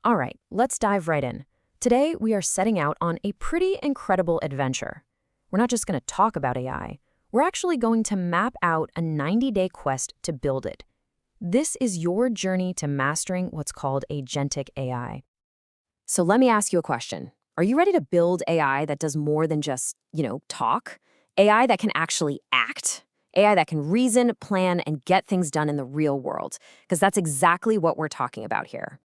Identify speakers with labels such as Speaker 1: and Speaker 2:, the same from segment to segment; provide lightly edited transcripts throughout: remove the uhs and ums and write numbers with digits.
Speaker 1: All right, let's dive right in. Today, we are setting out on a pretty incredible adventure. We're not just going to talk about AI. We're actually going to map out a 90-day quest to build it. This is your journey to mastering what's called agentic AI. So let me ask you a question. Are you ready to build AI that does more than just, talk? AI that can actually act? AI that can reason, plan, and get things done in the real world? Because that's exactly what we're talking about here.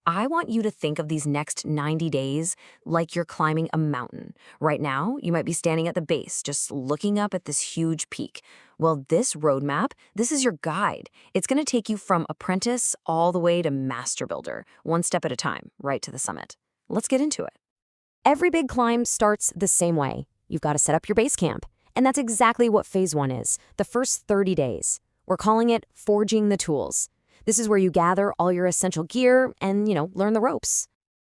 Speaker 1: I want you to think of these next 90 days like you're climbing a mountain. Right now, you might be standing at the base, just looking up at this huge peak. Well, this roadmap, this is your guide. It's going to take you from apprentice all the way to master builder, one step at a time, right to the summit. Let's get into it. Every big climb starts the same way. You've got to set up your base camp. And that's exactly what phase 1 is, the first 30 days. We're calling it forging the tools. This is where you gather all your essential gear and, learn the ropes.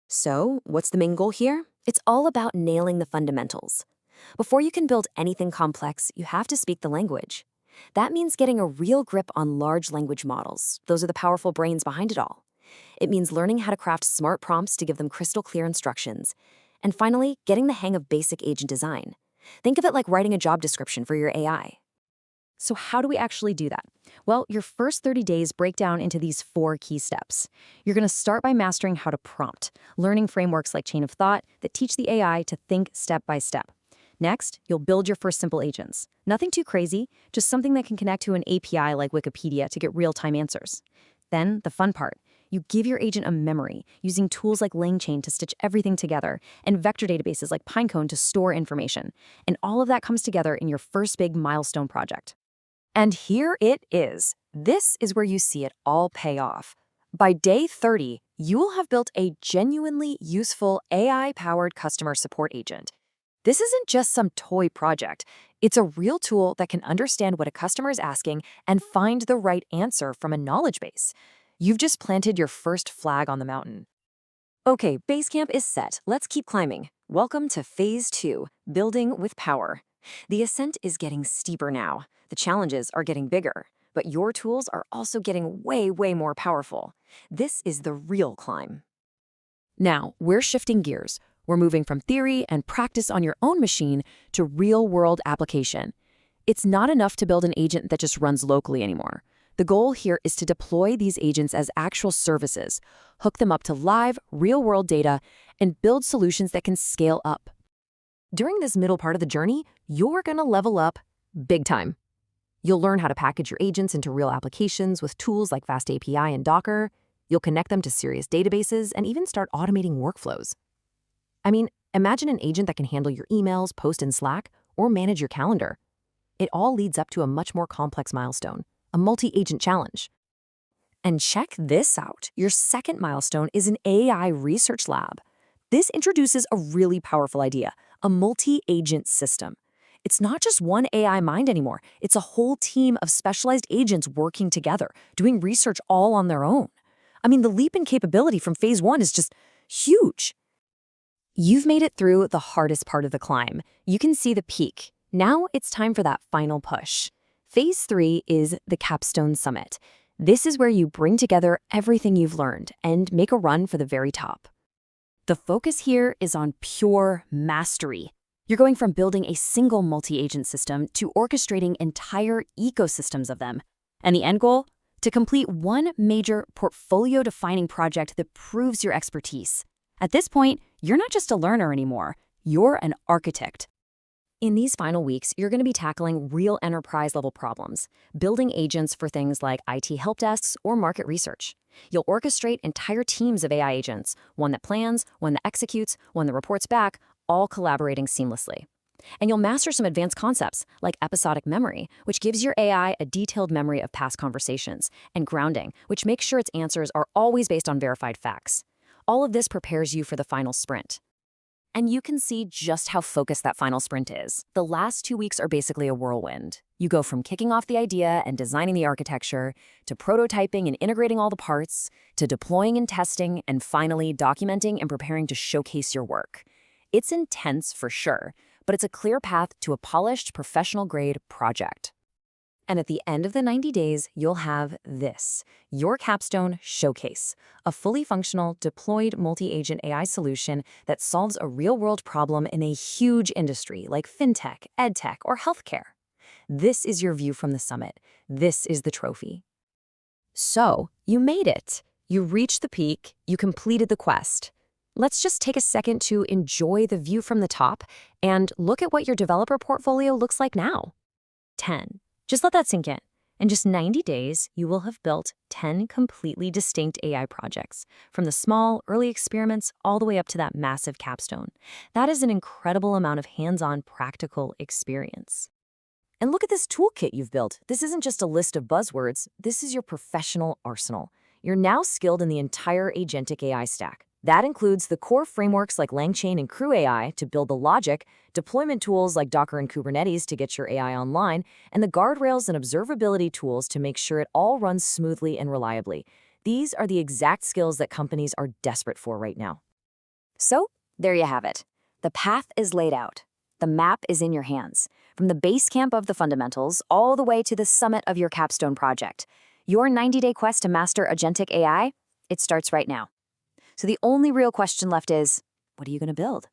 Speaker 1: So, what's the main goal here? It's all about nailing the fundamentals. Before you can build anything complex, you have to speak the language. That means getting a real grip on large language models. Those are the powerful brains behind it all. It means learning how to craft smart prompts to give them crystal clear instructions. And finally, getting the hang of basic agent design. Think of it like writing a job description for your AI. So how do we actually do that? Well, your first 30 days break down into these 4 key steps. You're going to start by mastering how to prompt, learning frameworks like chain of thought that teach the AI to think step by step. Next, you'll build your first simple agents. Nothing too crazy, just something that can connect to an API like Wikipedia to get real-time answers. Then, the fun part. You give your agent a memory, using tools like LangChain to stitch everything together, and vector databases like Pinecone to store information. And all of that comes together in your first big milestone project. And here it is. This is where you see it all pay off. By day 30, you will have built a genuinely useful AI-powered customer support agent. This isn't just some toy project. It's a real tool that can understand what a customer is asking and find the right answer from a knowledge base. You've just planted your first flag on the mountain. Okay, base camp is set. Let's keep climbing. Welcome to phase 2, building with power. The ascent is getting steeper now. The challenges are getting bigger, but your tools are also getting way more powerful. This is the real climb. Now, we're shifting gears. We're moving from theory and practice on your own machine to real-world application. It's not enough to build an agent that just runs locally anymore. The goal here is to deploy these agents as actual services, hook them up to live, real-world data, and build solutions that can scale up. During this middle part of the journey, you're going to level up big time. You'll learn how to package your agents into real applications with tools like Fast API and Docker. You'll connect them to serious databases and even start automating workflows. I mean, imagine an agent that can handle your emails, post in Slack, or manage your calendar. It all leads up to a much more complex milestone, a multi-agent challenge. And check this out. Your second milestone is an AI research lab. This introduces a really powerful idea, a multi-agent system. It's not just one AI mind anymore. It's a whole team of specialized agents working together, doing research all on their own. I mean, the leap in capability from phase 1 is just huge. You've made it through the hardest part of the climb. You can see the peak. Now it's time for that final push. Phase 3 is the capstone summit. This is where you bring together everything you've learned and make a run for the very top. The focus here is on pure mastery. You're going from building a single multi-agent system to orchestrating entire ecosystems of them. And the end goal? To complete one major portfolio-defining project that proves your expertise. At this point, you're not just a learner anymore. You're an architect. In these final weeks, you're going to be tackling real enterprise-level problems, building agents for things like IT help desks or market research. You'll orchestrate entire teams of AI agents, one that plans, one that executes, one that reports back, all collaborating seamlessly. And you'll master some advanced concepts like episodic memory, which gives your AI a detailed memory of past conversations, and grounding, which makes sure its answers are always based on verified facts. All of this prepares you for the final sprint. And you can see just how focused that final sprint is. The last 2 weeks are basically a whirlwind. You go from kicking off the idea and designing the architecture, to prototyping and integrating all the parts, to deploying and testing, and finally documenting and preparing to showcase your work. It's intense for sure, but it's a clear path to a polished, professional-grade project. And at the end of the 90 days, you'll have this, your capstone showcase, a fully functional, deployed multi-agent AI solution that solves a real-world problem in a huge industry like fintech, edtech, or healthcare. This is your view from the summit. This is the trophy. So, you made it. You reached the peak. You completed the quest. Let's just take a second to enjoy the view from the top and look at what your developer portfolio looks like now. 10. Just let that sink in. In just 90 days, you will have built 10 completely distinct AI projects, from the small, early experiments all the way up to that massive capstone. That is an incredible amount of hands-on, practical experience. And look at this toolkit you've built. This isn't just a list of buzzwords. This is your professional arsenal. You're now skilled in the entire agentic AI stack. That includes the core frameworks like LangChain and Crew AI to build the logic, deployment tools like Docker and Kubernetes to get your AI online, and the guardrails and observability tools to make sure it all runs smoothly and reliably. These are the exact skills that companies are desperate for right now. So, there you have it. The path is laid out. The map is in your hands, from the base camp of the fundamentals all the way to the summit of your capstone project. Your 90-day quest to master agentic AI, it starts right now. So the only real question left is, what are you going to build?